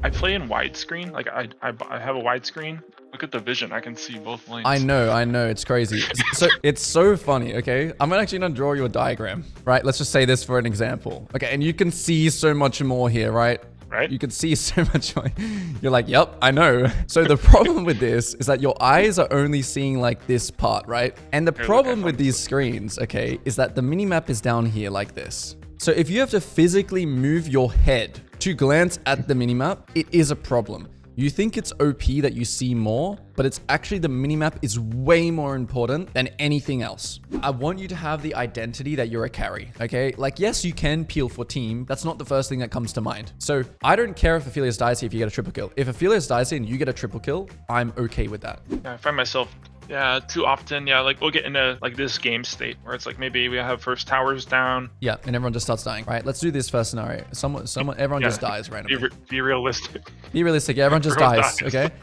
I play in widescreen. Like I have a widescreen. Look at the vision. I can see both I lanes. know, it's crazy. So it's so funny, okay? I'm actually gonna draw you a diagram, right? Let's just say this for an example. Okay, and you can see so much more here, right? Right? You can see so much more. You're like, yep, I know. So the problem with this is that your eyes are only seeing like this part, right? And the Here, look, I problem with found these this. screens, okay, is that the minimap is down here like this. So if you have to physically move your head to glance at the minimap, it is a problem. You think it's OP that you see more, but it's actually the minimap is way more important than anything else. I want you to have the identity that you're a carry, okay? Like, yes, you can peel for team. That's not the first thing that comes to mind. So I don't care if Aphelios dies here if you get a triple kill. If Aphelios dies here and you get a triple kill, I'm okay with that. Yeah, I find myself, yeah, too often, yeah, like we'll get into like this game state where it's like maybe we have first towers down. Yeah, and everyone just starts dying, right? Let's do this first scenario. Everyone Yeah. just dies randomly. Be realistic. Be realistic. Yeah, everyone just Everyone dies, dies. okay?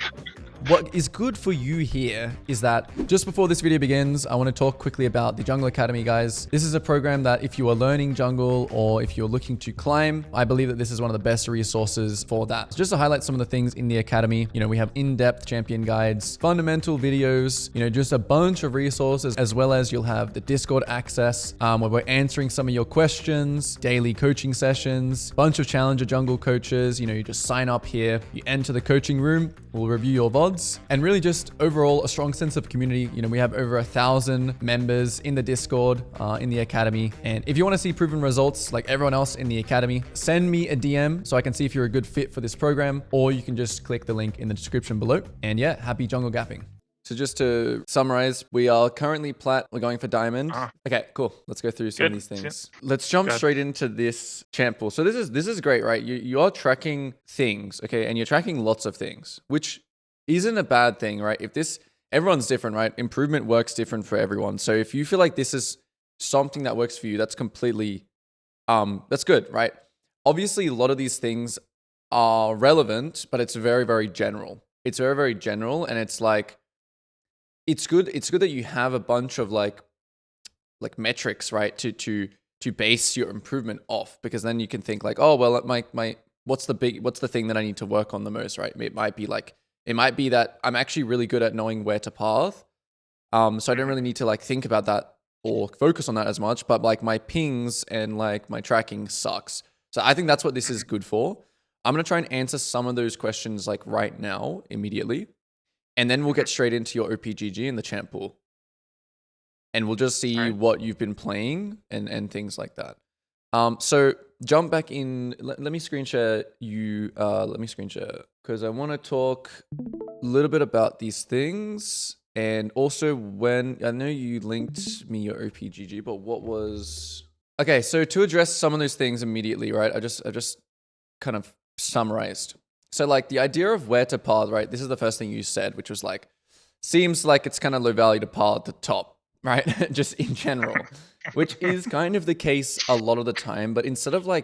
What is good for you here is that just before this video begins, I want to talk quickly about the Jungle Academy, guys. This is a program that if you are learning jungle or if you're looking to climb, I believe that this is one of the best resources for that. So just to highlight some of the things in the academy, we have in-depth champion guides, fundamental videos, just a bunch of resources, as well as you'll have the Discord access where we're answering some of your questions, daily coaching sessions, bunch of challenger jungle coaches. You just sign up here, you enter the coaching room, we'll review your VODs, and really just overall a strong sense of community. We have over 1,000 members in the Discord, in the academy. And if you want to see proven results like everyone else in the academy, send me a DM so I can see if you're a good fit for this program, or you can just click the link in the description below. And yeah, happy jungle gapping. So just to summarize, we are currently plat, we're going for diamond. Okay, cool. Let's go through some of these things. Let's jump straight into this champ pool. So this is great, right? You are tracking things, okay? And you're tracking lots of things, which isn't a bad thing, right? Everyone's different, right? Improvement works different for everyone. So if you feel like this is something that works for you, that's completely, that's good, right? Obviously, a lot of these things are relevant, but it's very, very general. It's very, very general. And it's like, it's good that you have a bunch of like metrics, right? To base your improvement off, because then you can think like, oh, well, what's the thing that I need to work on the most, right? It might be that I'm actually really good at knowing where to path. So I don't really need to like think about that or focus on that as much, but like my pings and like my tracking sucks. So I think that's what this is good for. I'm going to try and answer some of those questions like right now, immediately. And then we'll get straight into your OPGG in the champ pool. And we'll just see what you've been playing and things like that. So jump back in. Let me screen share you. Let me screen share because I want to talk a little bit about these things. And also when I know you linked me your OPGG, but what was... Okay, so to address some of those things immediately, right? I just kind of summarized. So like the idea of where to path, right? This is the first thing you said, which was like, seems like it's kind of low value to path at the top, right? Just in general, which is kind of the case a lot of the time. But instead of the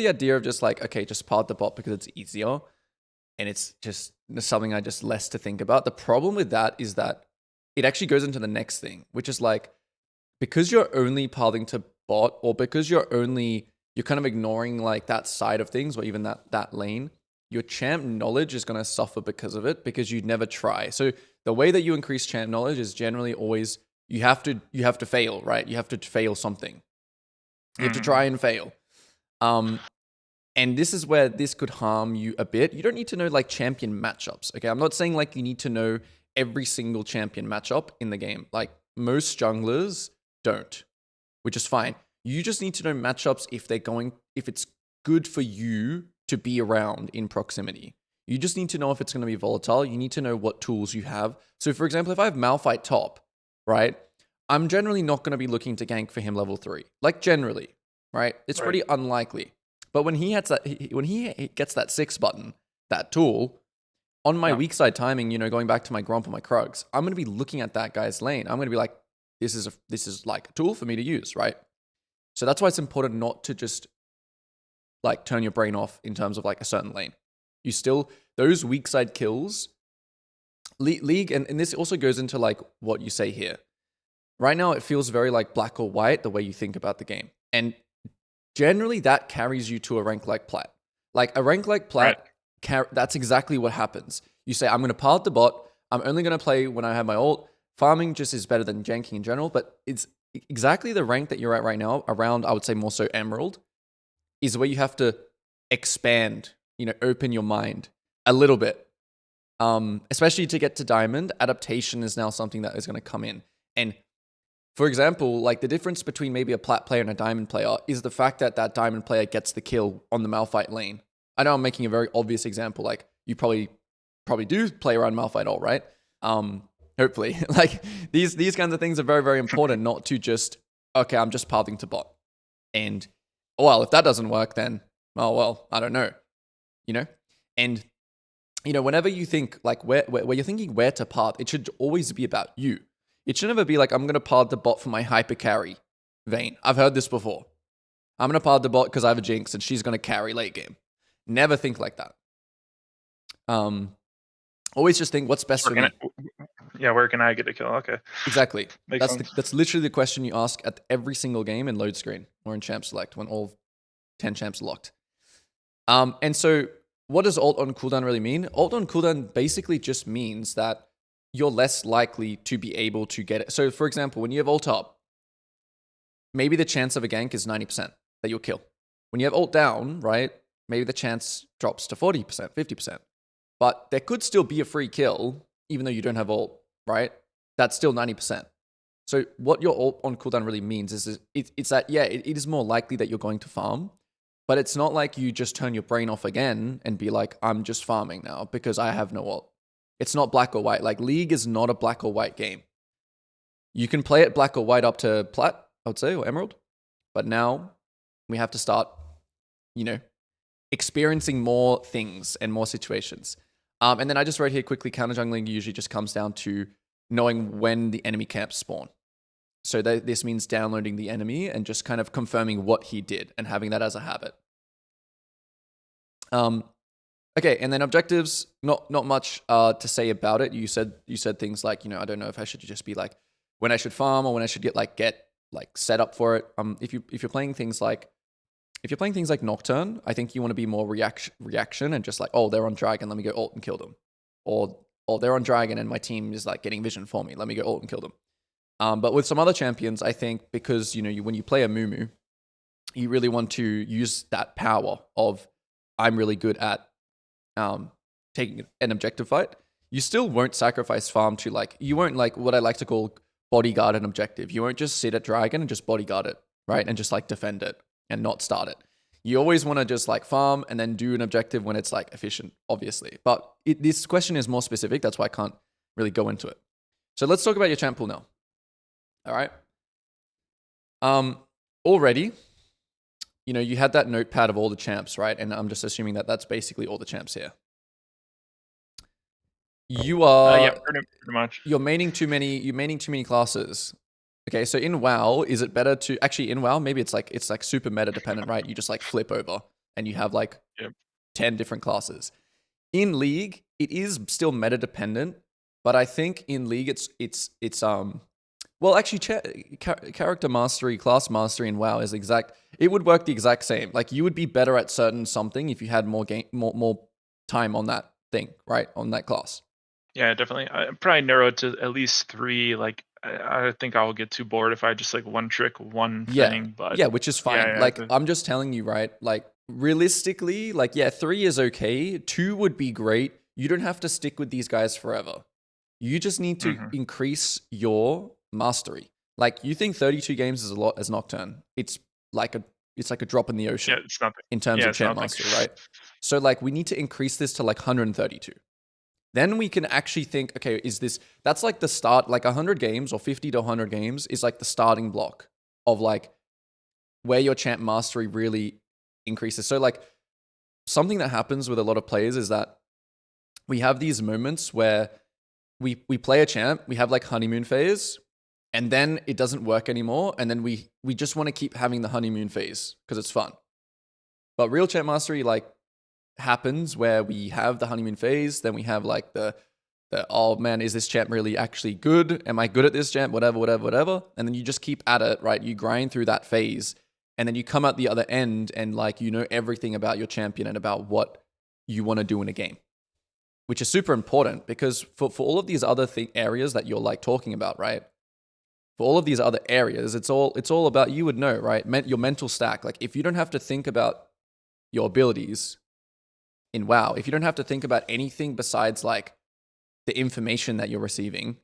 idea of just like, okay, just path the bot because it's easier and it's just something I just less to think about. The problem with that is that it actually goes into the next thing, which is like, because you're only pathing to bot, or because you're kind of ignoring like that side of things, or even that lane, your champ knowledge is going to suffer because of it, because you'd never try. So the way that you increase champ knowledge is generally always you have to fail, right? You have to fail something. You have to try and fail. And this is where this could harm you a bit. You don't need to know like champion matchups. Okay, I'm not saying like you need to know every single champion matchup in the game. Like most junglers don't, which is fine. You just need to know matchups if it's good for you to be around in proximity. You just need to know if it's going to be volatile. You need to know what tools you have. So for example, if I have Malphite top, right, I'm generally not going to be looking to gank for him level 3. Like generally, right? It's pretty unlikely. But when he gets that 6 button, that tool, on my weak side timing, going back to my Gromp or my Krugs, I'm going to be looking at that guy's lane. I'm going to be like, this is like a tool for me to use, right? So that's why it's important not to just like turn your brain off in terms of like a certain lane. You still, those weak side kills, League, and this also goes into like what you say here. Right now, it feels very like black or white, the way you think about the game. And generally that carries you to a rank like plat. Like a rank like Plat, that's exactly what happens. You say, I'm going to part the bot. I'm only going to play when I have my ult. Farming just is better than janking in general, but it's exactly the rank that you're at right now, around, I would say more so Emerald, is where you have to expand, open your mind a little bit. Especially to get to Diamond, adaptation is now something that is going to come in. And for example, like the difference between maybe a Plat player and a Diamond player is the fact that that Diamond player gets the kill on the Malphite lane. I know I'm making a very obvious example. Like you probably do play around Malphite all, right? Hopefully, like these kinds of things are very, very important. Not to just, okay, I'm just pathing to bot, and well, if that doesn't work, then oh well, I don't know, and whenever you think like where you're thinking where to path, it should always be about you. It should never be like, I'm going to path the bot for my hyper carry Vayne. I've heard this before. I'm going to path the bot because I have a Jinx and she's going to carry late game. Never think like that. Always just think what's best for me. Where can I get a kill? Okay. Exactly. That's literally the question you ask at every single game in load screen or in champ select when all 10 champs are locked. And so what does ult on cooldown really mean? Ult on cooldown basically just means that you're less likely to be able to get it. So for example, when you have ult up, maybe the chance of a gank is 90% that you'll kill. When you have ult down, right, maybe the chance drops to 40%, 50%. But there could still be a free kill, even though you don't have ult, right? That's still 90%. So what your ult on cooldown really means is it's that, it is more likely that you're going to farm, but it's not like you just turn your brain off again and be like, I'm just farming now because I have no ult. It's not black or white. Like League is not a black or white game. You can play it black or white up to Plat, I would say, or Emerald. But now we have to start, experiencing more things and more situations. And then I just wrote here quickly, counter jungling usually just comes down to knowing when the enemy camps spawn. So this means downloading the enemy and just kind of confirming what he did and having that as a habit. Okay, and then objectives, not much to say about it. You said things like, I don't know if I should just be like when I should farm or when I should get set up for it. If you're playing things like Nocturne, I think you want to be more reaction and just like, oh, they're on dragon, let me go ult and kill them, or they're on dragon and my team is like getting vision for me, let me go ult and kill them. But with some other champions, I think because when you play a Mumu, you really want to use that power of I'm really good at taking an objective fight. You still won't sacrifice farm to you won't what I like to call bodyguard an objective. You won't just sit at dragon and just bodyguard it, right? And just defend it and not start it. You always want to just farm and then do an objective when it's efficient, obviously. But this question is more specific. That's why I can't really go into it. So let's talk about your champ pool now. All right. Already, you had that notepad of all the champs, right? And I'm just assuming that that's basically all the champs here. You are pretty much. You're maining too many classes. Okay, so in WoW, is it better to actually in WoW? Maybe it's super meta dependent, right? You just flip over and you have 10 different classes. In League, it is still meta dependent, but I think in League it's well, actually, character mastery, class mastery in WoW is it would work the exact same. You would be better at certain something if you had more time on that thing, right? On that class. Yeah, definitely. I probably narrow it to at least 3. I think I'll get too bored if I just one trick, one thing. But yeah, which is fine. I'm just telling you, right? Realistically, 3 is okay. 2 would be great. You don't have to stick with these guys forever. You just need to increase your mastery. You think 32 games is a lot as Nocturne. It's like a drop in the ocean. Yeah, it's nothing. In terms of champ mastery, right? So we need to increase this to 132. Then we can actually think, okay, that's the start, 100 games or 50 to 100 games is the starting block of where your champ mastery really increases. So something that happens with a lot of players is that we have these moments where we play a champ, we have honeymoon phase, and then it doesn't work anymore. And then we just want to keep having the honeymoon phase because it's fun. But real champ mastery, happens where we have the honeymoon phase, then we have the oh man, is this champ really actually good? Am I good at this champ? Whatever. And then you just keep at it, right? You grind through that phase and then you come out the other end and like you know everything about your champion and about what you want to do in a game, which is super important because for all of these other areas that you're like talking about, right? For all of these other areas, it's all about, you would know, right? Your mental stack. Like if you don't have to think about your abilities in WoW, if you don't have to think about anything besides like the information that you're receiving,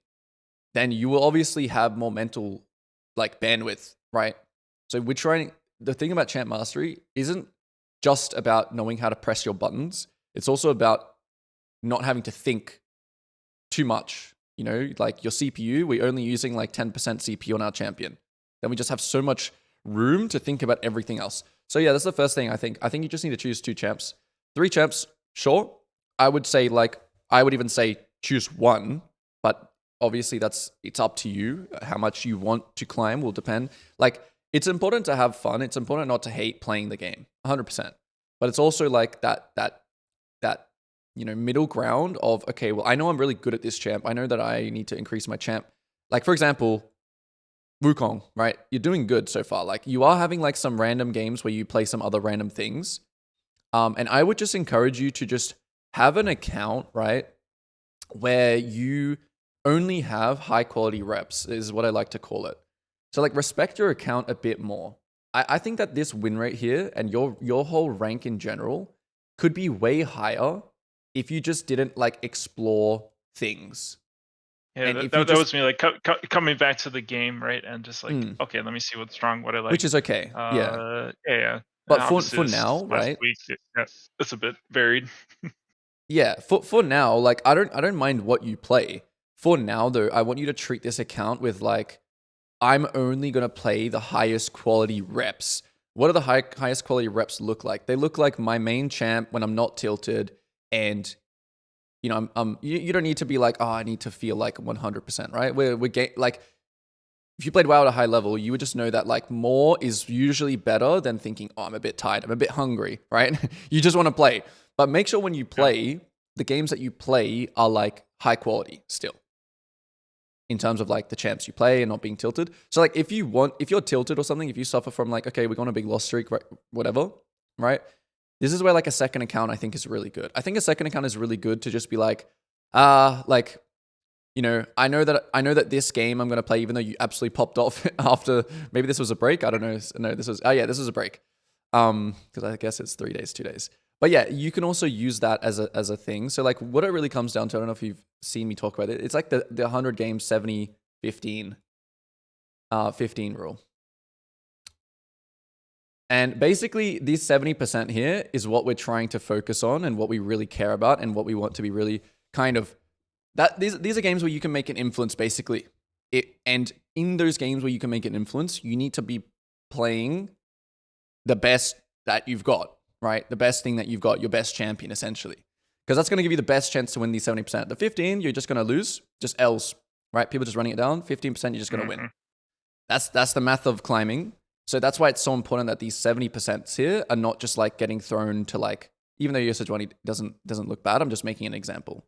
then you will obviously have more mental like bandwidth, right? So the thing about champ mastery isn't just about knowing how to press your buttons. It's also about not having to think too much. You know, like your CPU, we're only using like 10% CPU on our champion. Then we just have so much room to think about everything else. So yeah, that's the first thing I think. I think you just need to choose 2 champs. 3 champs, sure. I would even say choose 1, but obviously it's up to you. How much you want to climb will depend. Like it's important to have fun. It's important not to hate playing the game, 100%. But it's also like that middle ground of, okay, well, I know I'm really good at this champ. I know that I need to increase my champ. Like, for example, Wukong, right? You're doing good so far. Like, you are having like some random games where you play some other random things. And I would just encourage you to just have an account, right? Where you only have high quality reps is what I like to call it. So like respect your account a bit more. I think that this win rate here and your whole rank in general could be way higher if you just didn't like explore things. Yeah, And if that, you that just was me like coming back to the game, right? And just like, okay, let me see what's strong, what I like. which is okay. Yeah. Yeah. And But obviously for this now, last right? week, it's a bit varied. Yeah, for now, like I don't mind what you play. For now though, I want you to treat this account with like, I'm only going to play the highest quality reps. What do the highest quality reps look like? They look like my main champ when I'm not tilted, and you know, you don't need to be like, oh, I need to feel like 100%, right? Like if you played WoW at a high level, you would just know that like more is usually better than thinking, oh, I'm a bit tired, I'm a bit hungry, right? You just want to play. But make sure when you play, the games that you play are like high quality still, in terms of like the champs you play and not being tilted. So like if you're tilted or something, if you suffer from like, okay, we're on a big loss streak, right, whatever, right? This is where like a second account I think is really good. I think a second account is really good to just be like, like, you know, I know that this game I'm going to play, even though you absolutely popped off after, maybe this was a break. I don't know. No, this was a break. Because I guess it's 3 days, 2 days. But yeah, you can also use that as a thing. So like what it really comes down to, I don't know if you've seen me talk about it. It's like the 100 game 70 15 15 rule. And basically this 70% here is what we're trying to focus on and what we really care about and what we want to be really kind of these are games where you can make an influence basically. And in those games where you can make an influence, you need to be playing the best that you've got, right? The best thing that you've got, your best champion, essentially. Because that's going to give you the best chance to win these 70%. The 15, you're just going to lose, just L's, right? People just running it down. 15%, you're just going to win. That's the math of climbing. So that's why it's so important that these 70% here are not just like getting thrown to like, even though your Sejuani doesn't look bad, I'm just making an example.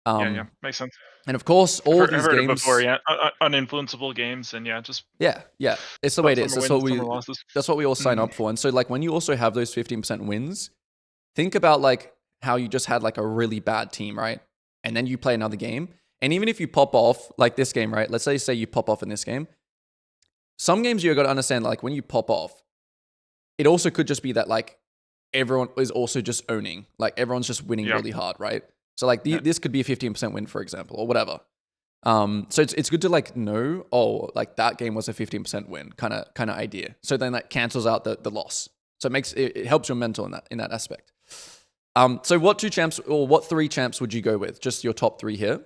Yeah, makes sense. And of course, all I've these heard games, it before, yeah. Uninfluenceable games, and yeah, just yeah, it's the way it is. Some wins, some losses. That's what we all sign up for. And so, like, when you also have those 15% wins, think about like how you just had like a really bad team, right? And then you play another game, and even if you pop off like this game, right? Let's say you pop off in this game. Some games you got to understand, like when you pop off, it also could just be that like everyone is also just owning, like everyone's just winning really hard, right? So like this could be a 15% win, for example, or whatever. So it's good to like know, oh, like that game was a 15% win kind of idea. So then that cancels out the loss. So it helps your mental in that aspect. So what 2 champs or what 3 champs would you go with? Just your top 3 here.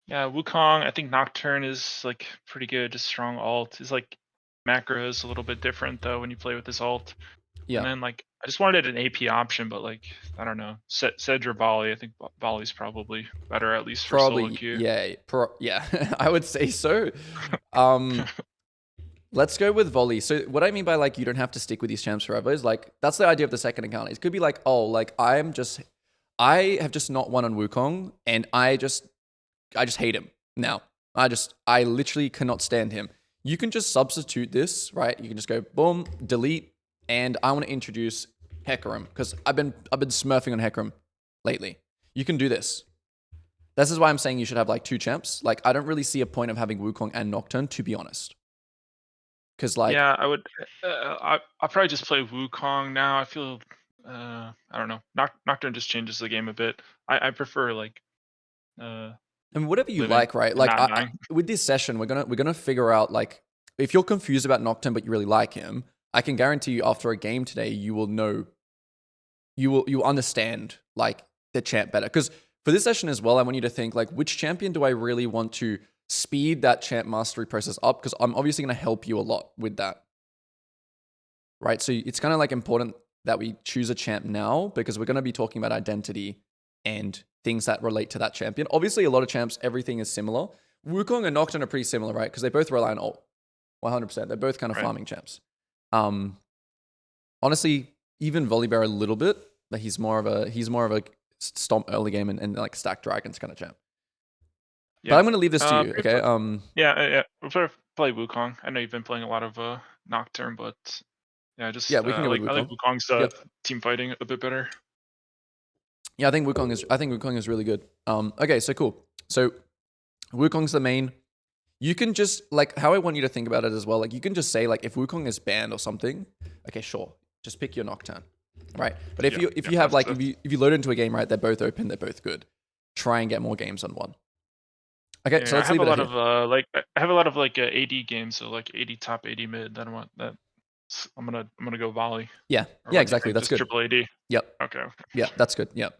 Yeah, Wukong, I think Nocturne is like pretty good, just strong alt. His like macro is a little bit different though when you play with this alt. Yeah. And then like I just wanted an AP option, but like I don't know, Sedge or Volley. I think Volley's probably better, at least for solo queue. Yeah, I would say so. Let's go with Volley. So what I mean by like you don't have to stick with these champs forever is like that's the idea of the second account. It could be like, oh, like I have just not won on Wukong and I just hate him now. I literally cannot stand him. You can just substitute this, right? You can just go boom, delete, and I want to introduce Hecarim because I've been smurfing on Hecarim lately. You can do this. This is why I'm saying you should have like 2 champs. Like, I don't really see a point of having Wukong and Nocturne, to be honest. Because like, Yeah, I would. I'll probably just play Wukong now. I feel. I don't know. Nocturne just changes the game a bit. I prefer like. and whatever you Living like, right? and Like, not dying. with this session, we're gonna figure out like if you're confused about Nocturne but you really like him, I can guarantee you after a game today, you will know. You understand like the champ better. Because for this session as well, I want you to think like, which champion do I really want to speed that champ mastery process up? Because I'm obviously going to help you a lot with that, right? So it's kind of like important that we choose a champ now because we're going to be talking about identity and things that relate to that champion. Obviously, a lot of champs, everything is similar. Wukong and Nocturne are pretty similar, right? Because they both rely on ult, 100%. They're both kind of farming champs. Honestly, even Volibear a little bit, but he's more of a stomp early game and like stack dragons kind of champ. Yeah. But I'm gonna leave this to you, okay? Yeah. We'll play Wukong. I know you've been playing a lot of Nocturne, but yeah, just we can I go like with Wukong. Wukong's Yep. team fighting a bit better. Yeah, I think Wukong is really good. Okay, so cool. So Wukong's the main. You can just like how I want you to think about it as well. Like you can just say like if Wukong is banned or something, okay, sure, just pick your Nocturne, right? But if you have like if you load into a game, right, they're both open, they're both good. Try and get more games on one. Okay, Yeah, so let's leave it at here. I have a lot of like AD games, so like AD top, AD mid. Then I want that. I'm gonna go volley. Yeah, exactly. That's just good. Triple AD. Yep. Okay. Yeah, that's good. Yep.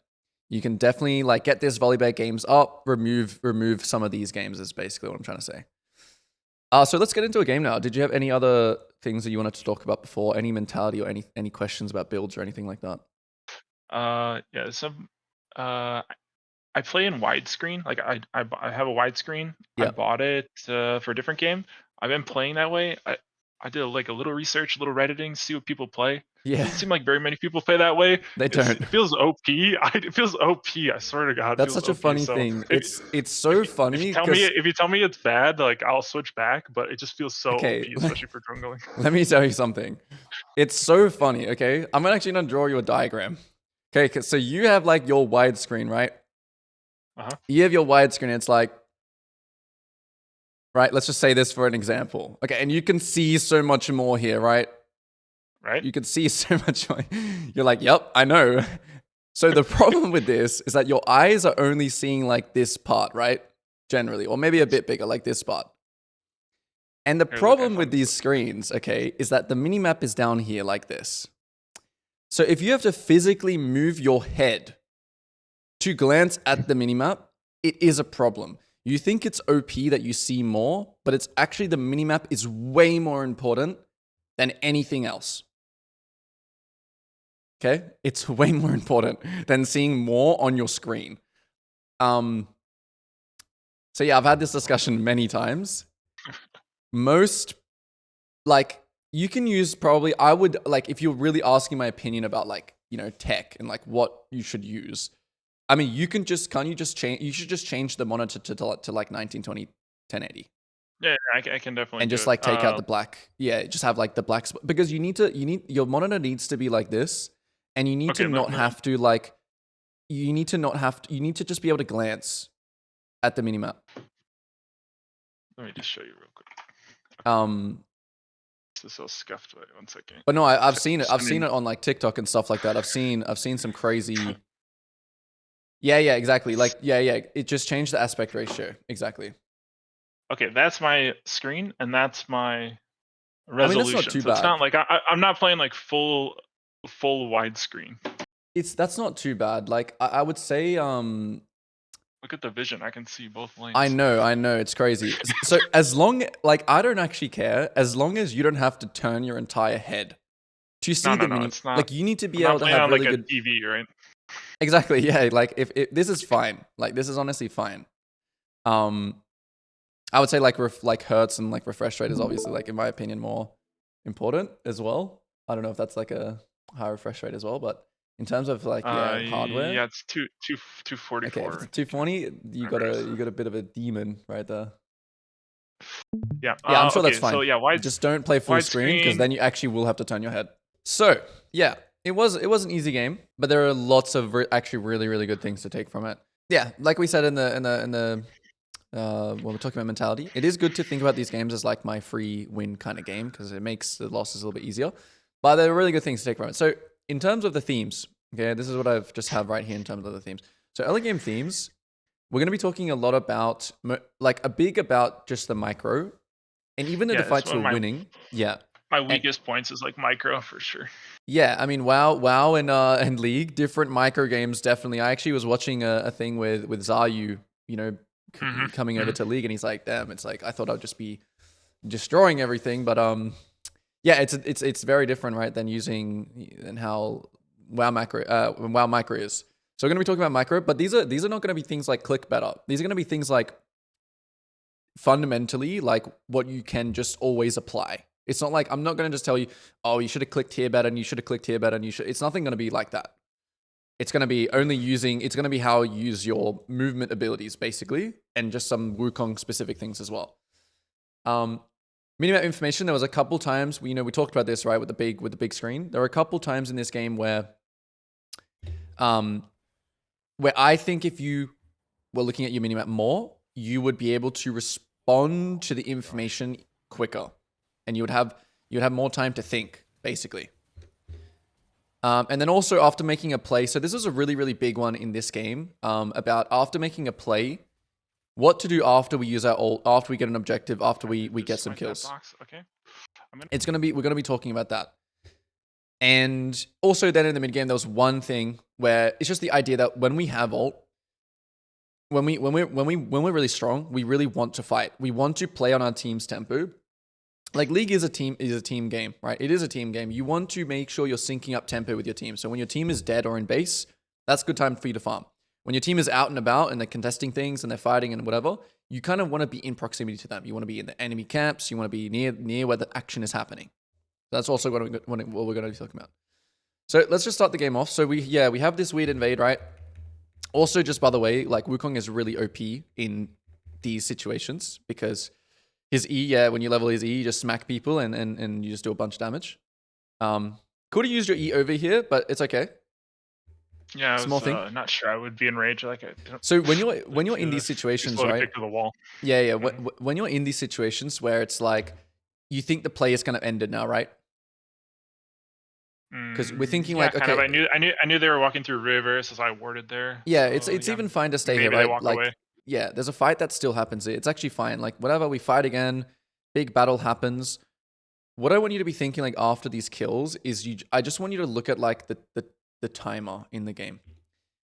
You can definitely like get this volleyball games up, remove some of these games is basically what I'm trying to say. So let's get into a game now. Did you have any other things that you wanted to talk about before? Any mentality or any questions about builds or anything like that? Yeah, some I play in widescreen. Like I have a widescreen. I Yeah. bought it for a different game. I've been playing that way. I did like a little research, a little redditing, see what people play. Yeah. Doesn't seem like very many people play that way. They don't. It feels OP. It feels OP. I swear to God, That's it feels such a OP. funny So thing. It's so funny because if you tell me it's bad, like I'll switch back. But it just feels so okay, OP, especially for jungling. let me tell you something. It's so funny. Okay, I'm actually gonna draw you a diagram. Okay, so you have like your widescreen, right? You have your widescreen. It's like, right? Let's just say this for an example. Okay, and you can see so much more here, right? Right. You can see so much more. You're like, yep, I know. So the problem with this is that your eyes are only seeing like this part, right? Generally, or maybe a bit bigger, like this part. And the problem with these screens, okay, is that the minimap is down here like this. So if you have to physically move your head to glance at the minimap, it is a problem. You think it's OP that you see more, but it's actually the minimap is way more important than anything else. Okay? It's way more important than seeing more on your screen. So yeah, I've had this discussion many times. Most, like, you can use probably, I would, like, if you're really asking my opinion about, like, you know, tech and, like, what you should use, I mean, you should just change the monitor to like 1920, 1080. Yeah, I can definitely. And just like take out the black. Yeah, just have like the black spot because your monitor needs to be like this, and you need to not have to like. You need to just be able to glance at the minimap. Let me just show you real quick. This is so scuffed. Wait, 1 second. But no, I've seen it. I've seen it on like TikTok and stuff like that. I've seen some crazy. Yeah, exactly. Like, yeah. It just changed the aspect ratio. Exactly. Okay, that's my screen, and that's my resolution. I mean, that's not too bad. It's not like I'm not playing like full widescreen. That's not too bad. Like I would say, look at the vision. I can see both lanes. I know. It's crazy. So as long, like, I don't actually care as long as you don't have to turn your entire head to see the mini. Like, you need to be able to have really good TV, right? Exactly. Yeah. Like, if this is fine. Like, this is honestly fine. I would say like hertz and like refresh rate is obviously like in my opinion more important as well. I don't know if that's like a high refresh rate as well, but in terms of like hardware, yeah, it's 244. Okay, if it's 240, you got a bit of a demon right there. Yeah. Yeah, I'm sure Okay. that's fine. So yeah, Just don't play full screen because widescreen. then you actually will have to turn your head. So yeah, it was an easy game, but there are lots of actually really good things to take from it. Yeah, like we said in the when we're talking about mentality, it is good to think about these games as like my free win kind of game because it makes the losses a little bit easier. But there are really good things to take from it. So in terms of the themes, okay, this is what I've just have right here in terms of the themes. So early game themes, we're going to be talking a lot about about just the micro, and even though the Yeah, it's fights one were of my winning, yeah, my and weakest points is like micro for sure. yeah, I mean, WoW, and League, different micro games definitely. I actually was watching a thing with Zayu, you know, coming over to League, and he's like, "Damn, it's like I thought I'd just be destroying everything," but yeah, it's very different, right, than how WoW micro is. So we're gonna be talking about micro, but these are not gonna be things like click better. These are gonna be things like fundamentally like what you can just always apply. It's not like I'm not going to just tell you, oh, you should have clicked here better and you should have clicked here better and you should. It's nothing going to be like that. It's going to be it's going to be how you use your movement abilities basically and just some Wukong specific things as well. Minimap information, there was a couple times, we talked about this, right, with the big screen. There were a couple times in this game where I think if you were looking at your minimap more, you would be able to respond to the information quicker, and you would have more time to think, basically. And then also after making a play, so this is a really big one in this game, about after making a play, what to do after we use our ult, after we get an objective, after we get some kills. Okay. We're gonna be talking about that. And also then in the mid game, there was one thing where it's just the idea that when we have ult, when we're really strong, we really want to fight. We want to play on our team's tempo. Like League is a team game, right? It is a team game. You want to make sure you're syncing up tempo with your team. So when your team is dead or in base, that's a good time for you to farm. When your team is out and about and they're contesting things and they're fighting and whatever, you kind of want to be in proximity to them. You want to be in the enemy camps. You want to be near where the action is happening. That's also what we're going to be talking about. So let's just start the game off. So we have this weird invade, right? Also, just by the way, like Wukong is really OP in these situations because his E, when you level his E, you just smack people and you just do a bunch of damage. Could have used your E over here, but it's okay. Yeah, Small thing. Not sure I would be enraged. So when you're in these situations, right? To the wall. Yeah. When you're in these situations where it's like you think the play is kind of ended now, right? Because we're thinking like, okay, kind of. I knew they were walking through rivers, so I warded there. Yeah, so, it's even fine to stay here, right? Like, away. Yeah, there's a fight that still happens. It's actually fine. Like, whatever, we fight again, big battle happens. What I want you to be thinking, like, after these kills is I just want you to look at like the timer in the game.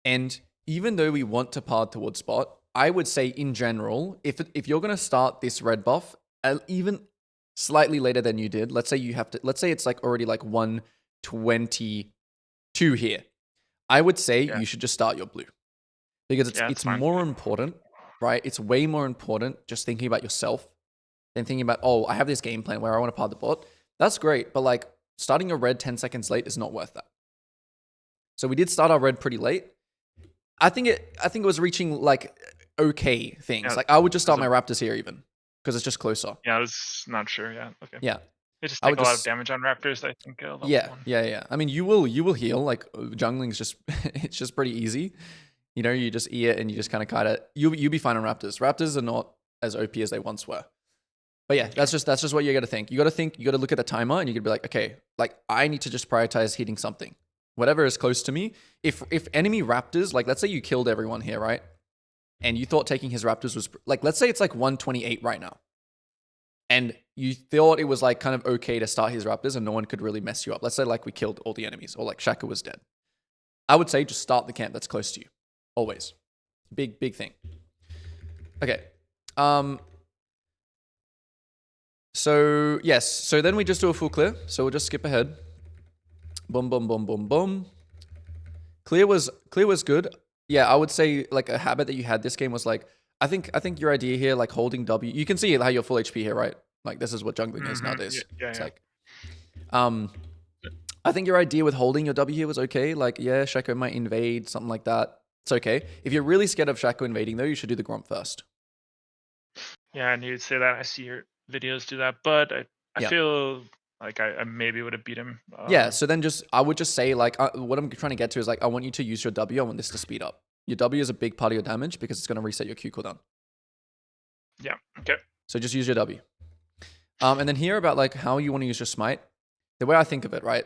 And even though we want to path towards spot, I would say in general, if you're gonna start this red buff, even slightly later than you did, let's say it's like already like 122 here. I would say you should just start your blue because it's more important, right? It's way more important just thinking about yourself than thinking about, oh, I have this game plan where I want to path the bot. That's great, but like starting your red 10 seconds late is not worth that. So we did start our red pretty late. I think it was reaching like okay things. Yeah, like I would just start my Raptors here even because it's just closer. Yeah, I was not sure. Yeah, okay. Yeah. They just take a lot of damage on Raptors, I think. Yeah. I mean, you will heal. Like jungling's just it's just pretty easy. You just E it and you just kind of you'll be fine on Raptors. Raptors are not as OP as they once were. But yeah, that's just what you got to think. You got to look at the timer and you got to be like, okay, like I need to just prioritize hitting something, whatever is close to me. If enemy Raptors, like let's say you killed everyone here, right? And you thought taking his Raptors was like, let's say it's like 128 right now. And you thought it was like kind of okay to start his Raptors and no one could really mess you up. Let's say like we killed all the enemies or like Shaka was dead. I would say just start the camp that's close to you. Always. Big thing. Okay. So yes. So then we just do a full clear. So we'll just skip ahead. Boom, boom, boom, boom, boom. Clear was good. Yeah, I would say like a habit that you had this game was like, I think your idea here, like holding W, you can see how you're full HP here, right? Like this is what jungling is nowadays. It's like, I think your idea with holding your W here was okay. Like, yeah, Shaco might invade, something like that. It's okay. If you're really scared of Shaco invading though, you should do the Gromp first. Yeah, I knew you'd say that. I see your videos do that, but I Yeah. feel like I maybe would have beat him. Yeah, so then I would just say like, what I'm trying to get to is like, I want you to use your W. I want this to speed up. Your W is a big part of your damage because it's going to reset your Q cooldown. Yeah. Okay. So just use your W. And then here about like how you want to use your smite. The way I think of it, right?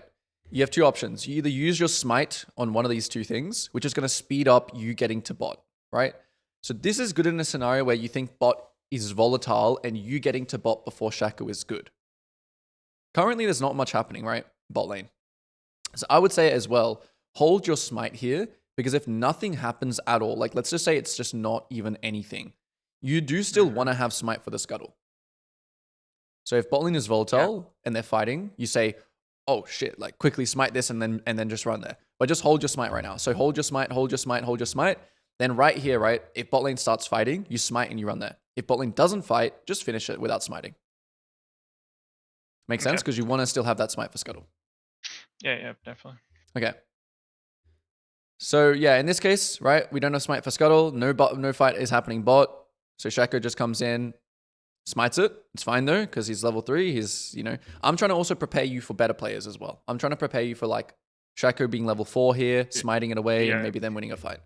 You have two options. You either use your smite on one of these two things, which is going to speed up you getting to bot, right? So this is good in a scenario where you think bot is volatile and you getting to bot before Shaco is good. Currently, there's not much happening, right? Bot lane. So I would say as well, hold your smite here, because if nothing happens at all, like let's just say it's just not even anything, you do still want to have smite for the scuttle. So if bot lane is volatile and they're fighting, you say, oh shit, like quickly smite this and then just run there. But just hold your smite right now. So hold your smite, hold your smite, hold your smite. Then right here, right, if bot lane starts fighting, you smite and you run there. If bot lane doesn't fight, just finish it without smiting. Makes sense? Because you want to still have that smite for scuttle. Yeah, definitely. Okay. So yeah, in this case, right, we don't have smite for scuttle. No fight is happening bot. So Shaco just comes in, smites it. It's fine though, because he's level 3. He's, I'm trying to also prepare you for better players as well. I'm trying to prepare you for like Shaco being level 4 here, smiting it away, and maybe then winning a fight.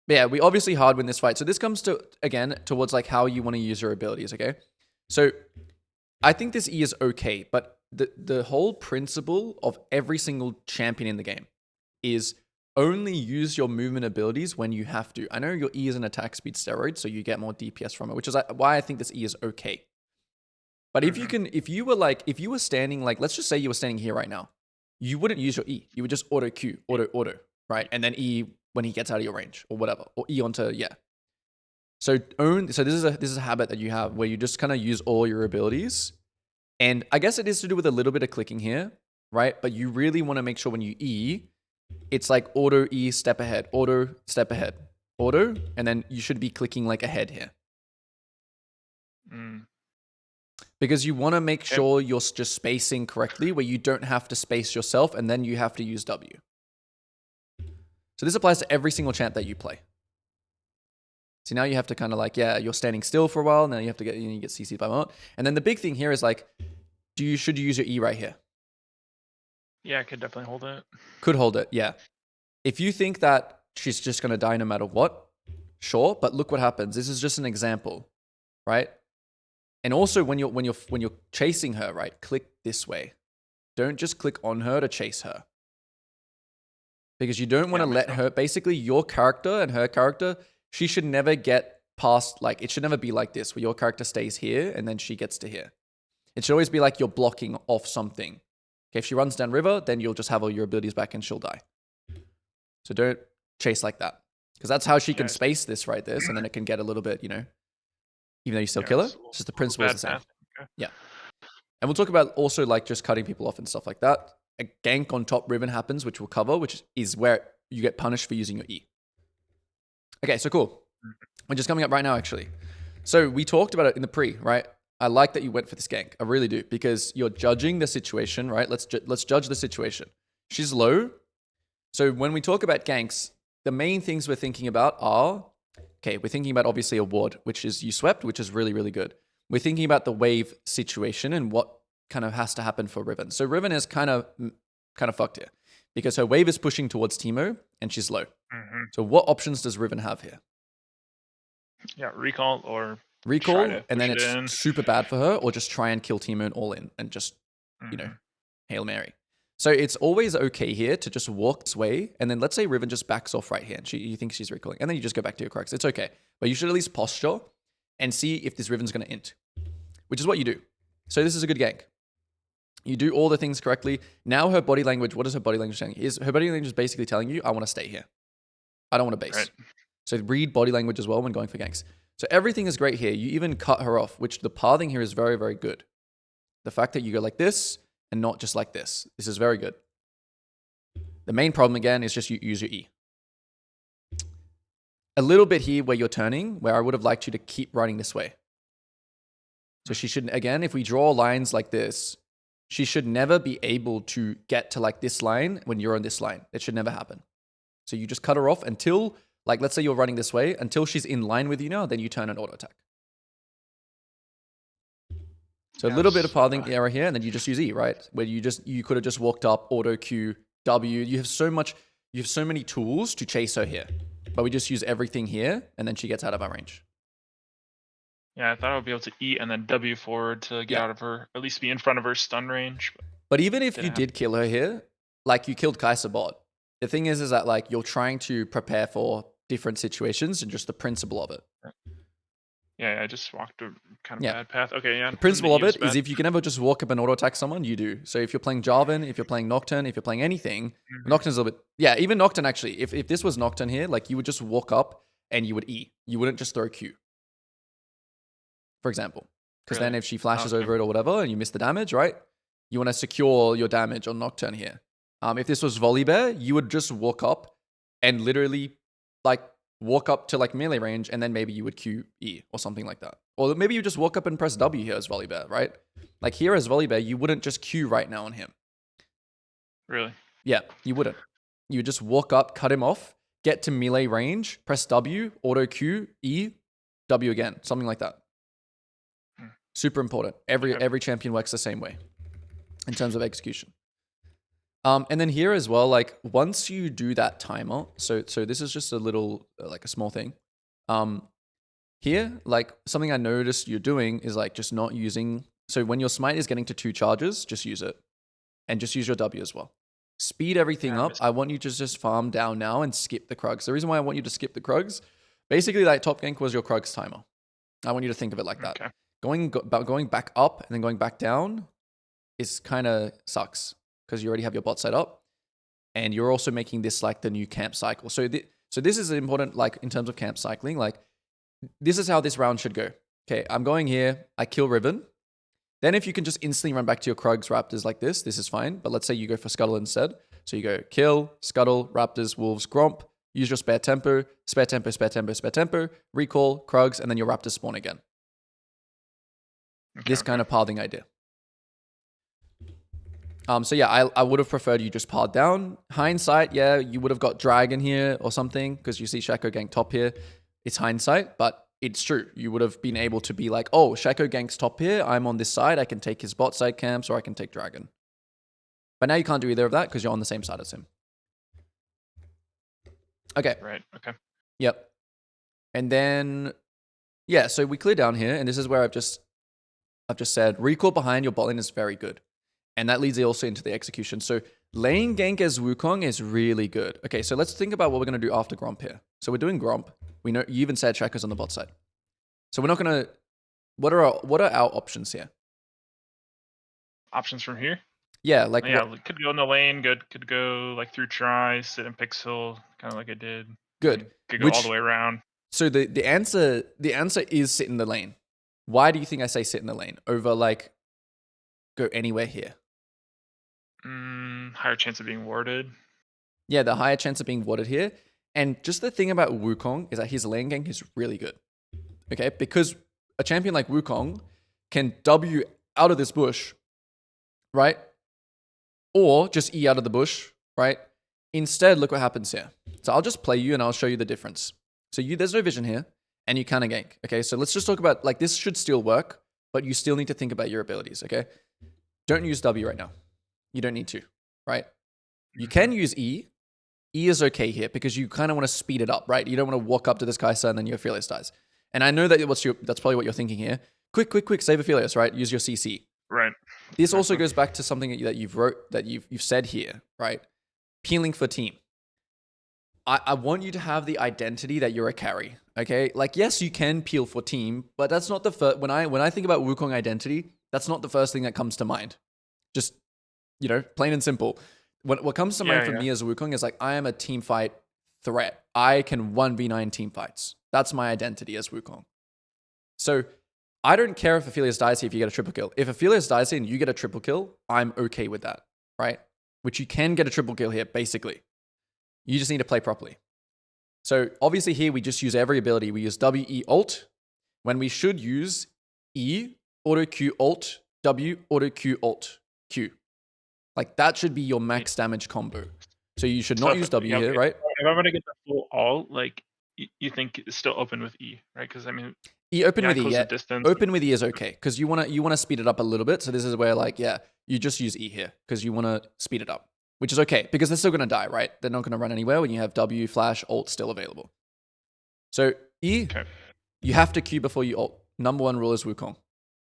But yeah, we obviously hard win this fight. So this comes to, again, towards like how you want to use your abilities, okay? So I think this E is okay, but the whole principle of every single champion in the game is only use your movement abilities when you have to. I know your E is an attack speed steroid, so you get more DPS from it, which is why I think this E is okay. But if you were standing, like, let's just say you were standing here right now, you wouldn't use your E. You would just auto Q, auto, right? And then E when he gets out of your range or whatever, or E onto, yeah. So this is a habit that you have where you just kind of use all your abilities. And I guess it is to do with a little bit of clicking here, right? But you really want to make sure when you E, it's like auto E, step ahead, auto, step ahead, auto, and then you should be clicking like ahead here. Because you want to make sure you're just spacing correctly where you don't have to space yourself and then you have to use W. So this applies to every single champ that you play. So now you have to kind of like, yeah, you're standing still for a while. Now you have to get CC'd by moment. And then the big thing here is like, should you use your E right here? Yeah, I could definitely hold it. Could hold it, yeah. If you think that she's just going to die no matter what, sure. But look what happens. This is just an example, right? And also when you're chasing her, right, click this way. Don't just click on her to chase her. Because you don't want to let her, basically your character and her character, she should never get past, like, it should never be like this, where your character stays here and then she gets to here. It should always be like you're blocking off something. Okay, if she runs down river, then you'll just have all your abilities back and she'll die. So don't chase like that. Because that's how she can space this right this, and then it can get a little bit, even though you still kill her, it's just the principle is the same. Okay. Yeah. And we'll talk about also like just cutting people off and stuff like that. A gank on top ribbon happens, which we'll cover, which is where you get punished for using your E. Okay, so cool. We're just coming up right now, actually. So we talked about it in the pre, right? I like that you went for this gank. I really do, because you're judging the situation, right? Let's judge the situation. She's low. So when we talk about ganks, the main things we're thinking about are, okay, we're thinking about obviously a ward, which is you swept, which is really, really good. We're thinking about the wave situation and what kind of has to happen for Riven. So Riven is kind of fucked here because her wave is pushing towards Teemo and she's low. So what options does Riven have here? Yeah, recall or recall, and then it's super bad for her, or just try and kill Teemo and all in and just, Hail Mary. So it's always okay here to just walk this way, and then let's say Riven just backs off right here, and you think she's recalling, and then you just go back to your crux. It's okay. But you should at least posture and see if this Riven's going to int, which is what you do. So this is a good gank. You do all the things correctly. Now her body language, what is her body language saying? Her body language is basically telling you, I want to stay here. I don't want to base. Right. So read body language as well when going for ganks. So everything is great here. You even cut her off, which the pathing here is very, very good. The fact that you go like this and not just like this. This is very good. The main problem, again, is just you use your E. A little bit here where you're turning, where I would have liked you to keep running this way. So she should, again, if we draw lines like this, she should never be able to get to like this line when you're on this line. It should never happen. So you just cut her off until, like, let's say you're running this way, until she's in line with you now, then you turn an auto attack. So a Yeah, little bit of it's, pathing error here, and then you just use E, right? Where you could have just walked up, auto Q, W. You have so many tools to chase her here. But we just use everything here, and then she gets out of our range. yeah, I thought I would be able to E and then W forward to get Yeah. out of her, at least be in front of her stun range. But even if you Didn't happen. did kill her here, like you killed Kai'Sa bot, the thing is that like you're trying to prepare for different situations and just the principle of it. Yeah, I just walked a kind of Yeah. bad path. Okay, yeah. The principle of E was it is bad. if you can ever just walk up and auto attack someone, you do. So if you're playing Jarvan, if you're playing Nocturne, if you're playing anything, Mhm. Nocturne's a little bit, yeah, even Nocturne actually, if this was Nocturne here, like you would just walk up and you would E. You wouldn't just throw Q, for example. Because then Really? if she flashes Okay. over it or whatever and you miss the damage, right? You want to secure your damage on Nocturne here. If this was Volibear, you would just walk up and literally like walk up to like melee range and then maybe you would Q E or something like that. Or maybe you just walk up and press W here as Volibear, right? Like here as Volibear, you wouldn't just Q right now on him. Really? Yeah, you wouldn't. You would just walk up, cut him off, get to melee range, press W, auto Q, E, W again, something like that. Super important. Every champion works the same way in terms of execution. And then here as well, like once you do that timer, so this is just a little like a small thing. Here, like something I noticed you're doing is like just not using. So when your smite is getting to 2 charges, just use it, and just use your W as well. Speed everything Yeah, up. I want you to just farm down now and skip the Krugs. The reason why I want you to skip the Krugs, basically, like top gank was your Krugs timer. I want you to think of it like that. Okay. Going back up and then going back down is kind of sucks because you already have your bot set up, and you're also making this like the new camp cycle. So this is important, like in terms of camp cycling. Like this is how this round should go. Okay, I'm going here. I kill Riven. Then if you can just instantly run back to your Krugs Raptors like this is fine. But let's say you go for Scuttle instead. So you go kill, Scuttle, Raptors, Wolves, Gromp. Use your spare tempo, spare tempo, spare tempo, spare tempo, recall, Krugs, and then your Raptors spawn again. This kind of pathing idea. So yeah, I would have preferred you just path down. Hindsight, yeah, you would have got Dragon here or something because you see Shaco gank top here. It's hindsight, but it's true. You would have been able to be like, oh, Shaco ganks top here. I'm on this side. I can take his bot side camps or I can take Dragon. But now you can't do either of that because you're on the same side as him. Okay. Right. Okay. Yep. And then, yeah, so we clear down here, and this is where I've just said recall behind your bot lane is very good. And that leads also into the execution. So lane gank as Wukong is really good. Okay, so let's think about what we're going to do after Gromp here. So we're doing Gromp. We know you even said Shaco's on the bot side. So we're not going to... What are our options here? Options from here? Yeah, like... Yeah, could go in the lane. Good. Could go like through try, sit in Pixel, kind of like I did. Good. Could go all the way around. So the answer is sit in the lane. Why do you think I say sit in the lane over like go anywhere here? Higher chance of being warded. Yeah, the higher chance of being warded here. And just the thing about Wukong is that his lane gank is really good. Okay, because a champion like Wukong can W out of this bush, right? Or just E out of the bush, right? Instead, look what happens here. So I'll just play you and I'll show you the difference. So there's no vision here and you can't gank. Okay, so let's just talk about, like, this should still work, but you still need to think about your abilities, okay? Don't use W right now. You don't need to, right? You can use E. E is okay here because you kind of want to speed it up, right? You don't want to walk up to this Kai'Sa and then your Aphelios dies. And I know that that's probably what you're thinking here. Quick, save Aphelios, right? Use your CC. Right. This also goes back to something that you've said here, right? Peeling for team. I want you to have the identity that you're a carry, okay? Like, yes, you can peel for team, but that's not the first... When I think about Wukong identity, that's not the first thing that comes to mind. Just, plain and simple. What comes to mind for me as Wukong is like, I am a team fight threat. I can 1v9 team fights. That's my identity as Wukong. So I don't care if Aphelios dies here if you get a triple kill. If Aphelios dies here and you get a triple kill, I'm okay with that, right? Which you can get a triple kill here, basically. You just need to play properly. So obviously here we just use every ability. We use W, E, Alt, when we should use E, Auto Q, Alt, W, Auto Q, Alt, Q. Like that should be your max damage combo. So you should not use W here, right? If I'm going to get the full alt, like you think it's still open with E, right? Because I mean, Open with E, close yeah. the distance. Open with E is okay because you wanna speed it up a little bit. So this is where like you just use E here because you wanna speed it up, which is okay because they're still gonna die, right? They're not gonna run anywhere when you have W, Flash, Alt still available. So E, Okay. you have to Q before you Alt. Number one rule is Wukong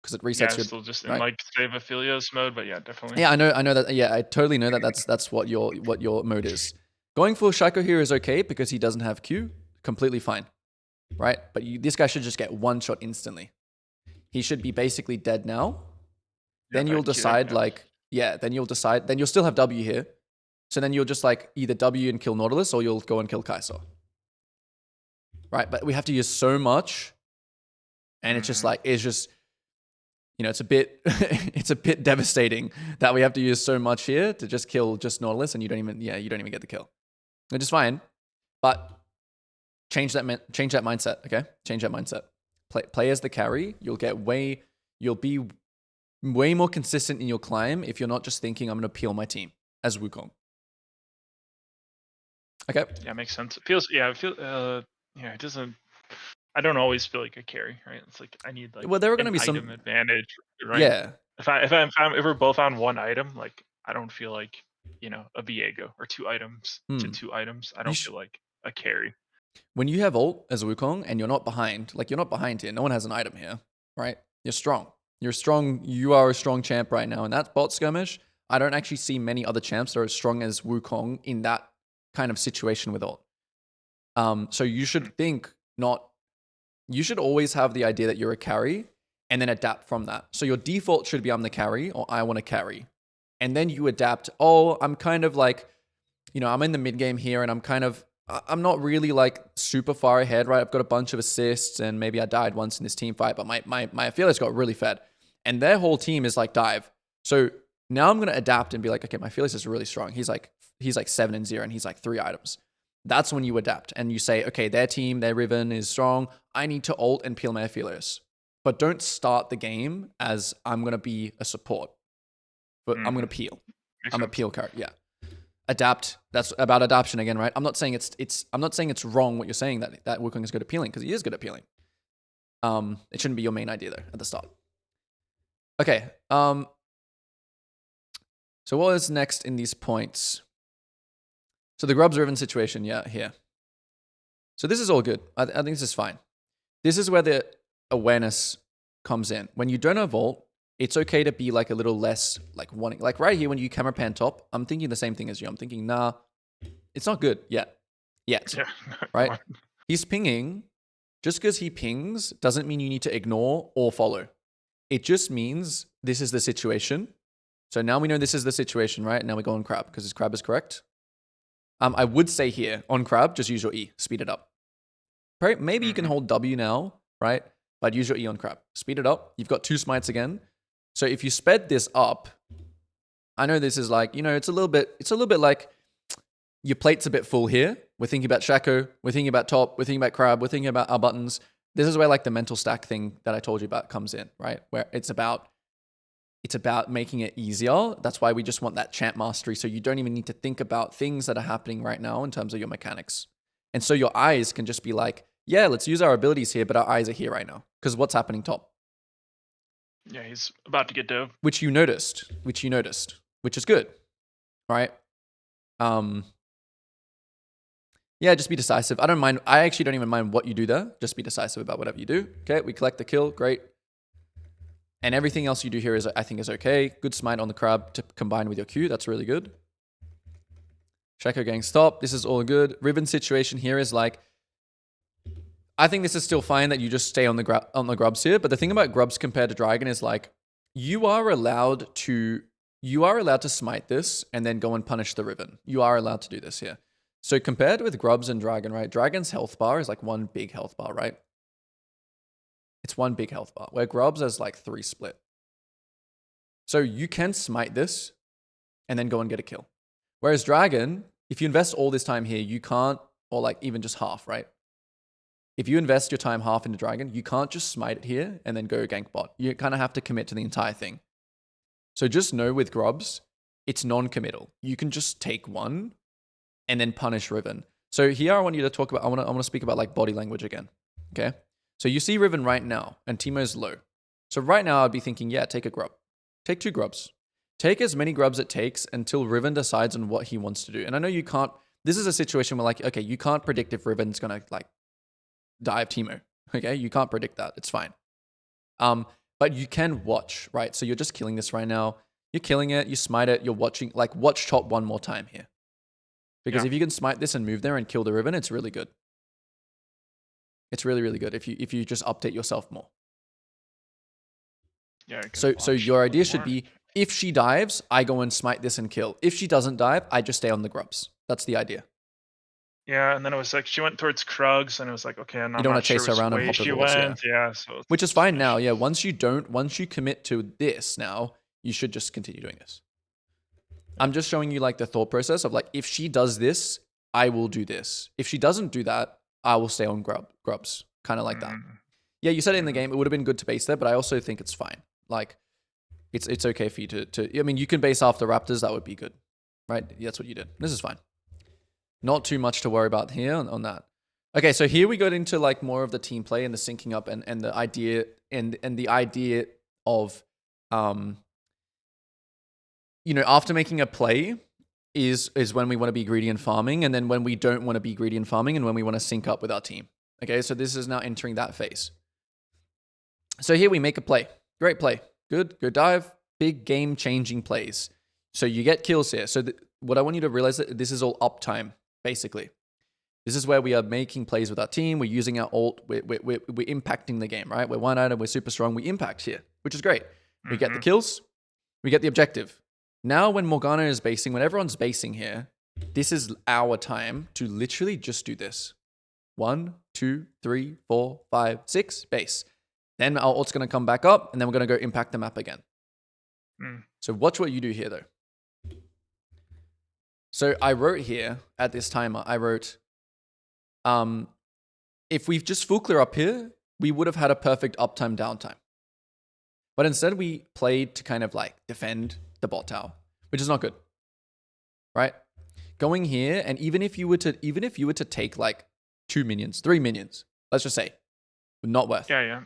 because it resets your Still just in right. like save Aphelios mode, but yeah, definitely. Yeah, I know that. Yeah, I totally know that. That's what your mode is. Going for Shaco here is okay because he doesn't have Q. Completely fine, right? But this guy should just get one shot instantly. He should be basically dead now. Then you'll decide then you'll decide. Then you'll still have W here. So then you'll just like either W and kill Nautilus or you'll go and kill Kaiser. Right? But we have to use so much, and it's just like it's a bit it's a bit devastating that we have to use so much here to just kill just Nautilus and you don't even get the kill. Which is fine, but change that mindset, okay? Change that mindset. Play as the carry. You'll be way more consistent in your climb if you're not just thinking I'm going to peel my team as Wukong. Okay. Yeah, makes sense. It doesn't. I don't always feel like a carry, right? It's like I need like Well, there are going to an be item some advantage, right? yeah. If we're both on one item, like I don't feel like a Viego or two items to two items. I don't feel like a carry. When you have ult as Wukong and you're not behind here. No one has an item here, right? You're strong. You are a strong champ right now. And that bot skirmish, I don't actually see many other champs that are as strong as Wukong in that kind of situation with ult. So you should you should always have the idea that you're a carry and then adapt from that. So your default should be I'm the carry or I want to carry. And then you adapt, I'm kind of like, I'm in the mid game here and I'm not really like super far ahead, right? I've got a bunch of assists and maybe I died once in this team fight, but my Aphelios got really fed. And their whole team is like dive. So now I'm going to adapt and be like, okay, my Aphelios is really strong. He's like 7-0 and he's like 3 items. That's when you adapt and you say, okay, their team, their Riven is strong. I need to ult and peel my Aphelios. But don't start the game as I'm going to be a support. But I'm going to peel. I'm a peel character. Yeah. Adapt. That's about adaptation again, right? I'm not saying it's wrong what you're saying that Wukong is good at peeling because he is good at peeling. It shouldn't be your main idea though at the start. Okay. So what is next in these points? So the Grubs Riven situation, yeah, here. So this is all good. I think this is fine. This is where the awareness comes in. When you don't have ult, it's okay to be like a little less like wanting, like right here when you camera pan top, I'm thinking the same thing as you. I'm thinking, nah, it's not good yet. Yeah, right? He's pinging. Just because he pings doesn't mean you need to ignore or follow. It just means this is the situation. So now we know this is the situation, right? Now we go on crab because his crab is correct. I would say here on crab, just use your E, speed it up. Right? Maybe you can hold W now, right? But use your E on crab. Speed it up. You've got 2 smites again. So if you sped this up, I know this is like, it's a little bit like your plate's a bit full here. We're thinking about Shaco, we're thinking about top, we're thinking about crab, we're thinking about our buttons. This is where like the mental stack thing that I told you about comes in, right? Where it's about making it easier. That's why we just want that champ mastery. So you don't even need to think about things that are happening right now in terms of your mechanics. And so your eyes can just be like, yeah, let's use our abilities here, but our eyes are here right now. Because what's happening top? Yeah, he's about to get dove. Which you noticed, which is good, right? Yeah, just be decisive. I don't mind. I actually don't even mind what you do there. Just be decisive about whatever you do. Okay, we collect the kill. Great. And everything else you do here I think is okay. Good smite on the crab to combine with your Q. That's really good. Shaco getting stopped. This is all good. Riven situation here is like, I think this is still fine that you just stay on the grubs here. But the thing about grubs compared to dragon is like, you are allowed to smite this and then go and punish the Riven. You are allowed to do this here. So compared with grubs and dragon, right? Dragon's health bar is like one big health bar, right? It's one big health bar, where grubs has like 3 split. So you can smite this and then go and get a kill. Whereas dragon, if you invest all this time here, you can't, or like even just half, right? If you invest your time half into dragon, you can't just smite it here and then go gank bot. You kind of have to commit to the entire thing. So just know with grubs, it's non-committal. You can just take one and then punish Riven. So here I want you to talk about, I want to speak about like body language again. Okay. So you see Riven right now, and Teemo's low. So right now I'd be thinking, yeah, take a grub. Take 2 grubs. Take as many grubs it takes until Riven decides on what he wants to do. And I know you can't, this is a situation where like, okay, you can't predict if Riven's gonna like dive Teemo. Okay, you can't predict that. It's fine. But you can watch, right? So you're just killing this right now. You're killing it, you smite it, you're watching, like watch top one more time here. Because if you can smite this and move there and kill the Riven, it's really good. It's really, really good if you just update yourself more. Yeah. So your idea should be, if she dives, I go and smite this and kill. If she doesn't dive, I just stay on the grubs. That's the idea. Yeah, and then it was like she went towards Krugs, and it was like, okay, and You I'm don't not want to chase sure her around which and way hop she over walls, went. Yeah, so which is fine now. Yeah, once you commit to this now, you should just continue doing this. I'm just showing you like the thought process of like, if she does this, I will do this. If she doesn't do that, I will stay on grubs. Kind of like that. Yeah, you said it in the game. It would have been good to base there, but I also think it's fine. Like, it's okay for you to I mean, you can base after Raptors. That would be good, right? That's what you did. This is fine. Not too much to worry about here on that. Okay, so here we got into like more of the team play and the syncing up and the idea and the idea of you know, after making a play is when we want to be greedy in farming, and then when we don't want to be greedy in farming, and when we want to sync up with our team. Okay, so this is now entering that phase. So here we make a play. Great play. Good dive. Big game-changing plays. So you get kills here. So what I want you to realize that this is all uptime, basically. This is where we are making plays with our team. We're using our ult. We're impacting the game, right? We're one-eyed and we're super strong. We impact here, which is great. We get the kills. We get the objective. Now when Morgana is basing, when everyone's basing here, this is our time to literally just do this. 1, 2, 3, 4, 5, 6, base. Then our ult's going to come back up, and then we're going to go impact the map again. So watch what you do here, though. So I wrote here, at this timer, I wrote, if we've just full clear up here, we would have had a perfect uptime, downtime. But instead we played to kind of like defend the bot tower, which is not good, right? Going here, and even if you were to take like 2 minions, 3 minions, let's just say, not worth. Yeah.